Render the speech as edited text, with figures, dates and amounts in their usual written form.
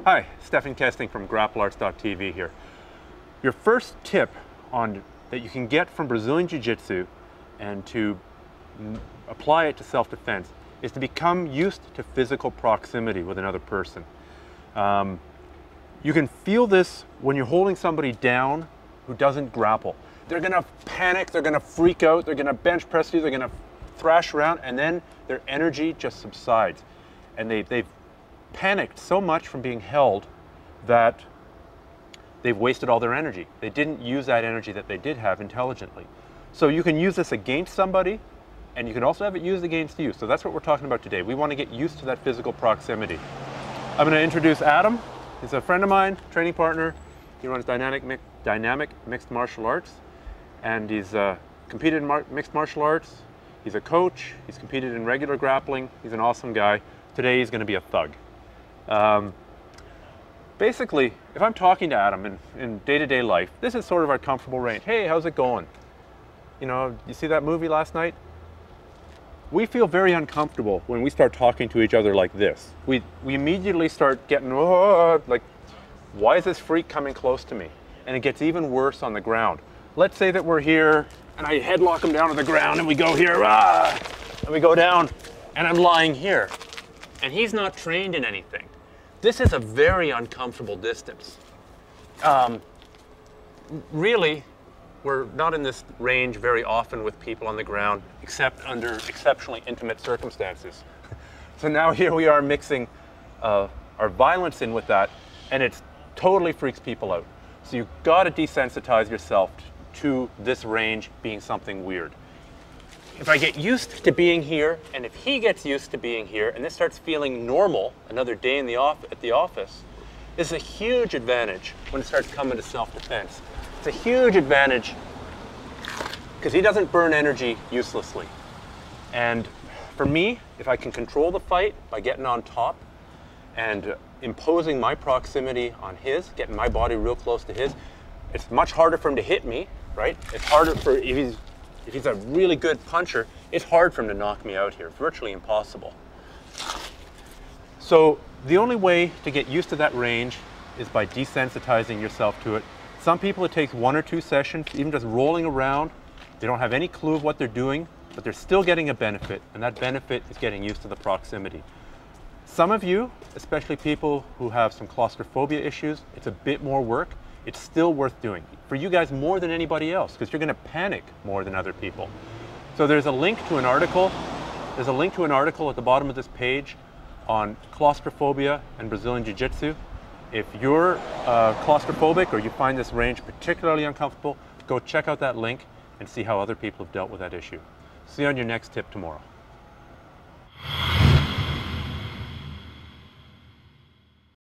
Hi, Stefan Kesting from GrappleArts.tv here. Your first tip that you can get from Brazilian Jiu-Jitsu and to apply it to self-defense is to become used to physical proximity with another person. You can feel this when you're holding somebody down who doesn't grapple. They're gonna panic, they're gonna freak out, they're gonna bench press you, they're gonna thrash around, and then their energy just subsides. And they've panicked so much from being held that they've wasted all their energy. They didn't use that energy that they did have intelligently. So you can use this against somebody, and you can also have it used against you. So that's what we're talking about today. We want to get used to that physical proximity. I'm going to introduce Adam. He's a friend of mine, training partner. He runs Dynamic Mixed Martial Arts, and he's competed in mixed martial arts. He's a coach. He's competed in regular grappling. He's an awesome guy. Today he's going to be a thug. Basically, if I'm talking to Adam in day-to-day life, this is sort of our comfortable range. Hey, how's it going? You know, you see that movie last night? We feel very uncomfortable when we start talking to each other like this. We immediately start getting, oh, like, why is this freak coming close to me? And it gets even worse on the ground. Let's say that we're here and I headlock him down to the ground and we go here, and we go down and I'm lying here. And he's not trained in anything. This is a very uncomfortable distance. Really, we're not in this range very often with people on the ground, except under exceptionally intimate circumstances. So now here we are mixing our violence in with that, and it totally freaks people out. So you've got to desensitize yourself to this range being something weird. If I get used to being here, and if he gets used to being here, and this starts feeling normal, another day in at the office, is a huge advantage when it starts coming to self-defense. It's a huge advantage because he doesn't burn energy uselessly. And for me, if I can control the fight by getting on top and imposing my proximity on his, getting my body real close to his, it's much harder for him to hit me, right? It's harder for, if he's a really good puncher, it's hard for him to knock me out here, virtually impossible. So the only way to get used to that range is by desensitizing yourself to it. Some people it takes 1 or 2 sessions, even just rolling around. They don't have any clue of what they're doing, but they're still getting a benefit, and that benefit is getting used to the proximity. Some of you, especially people who have some claustrophobia issues, it's a bit more work. It's still worth doing. For you guys more than anybody else, because you're going to panic more than other people. So there's a link to an article. There's a link to an article at the bottom of this page on claustrophobia and Brazilian Jiu-Jitsu. If you're claustrophobic or you find this range particularly uncomfortable, go check out that link and see how other people have dealt with that issue. See you on your next tip tomorrow.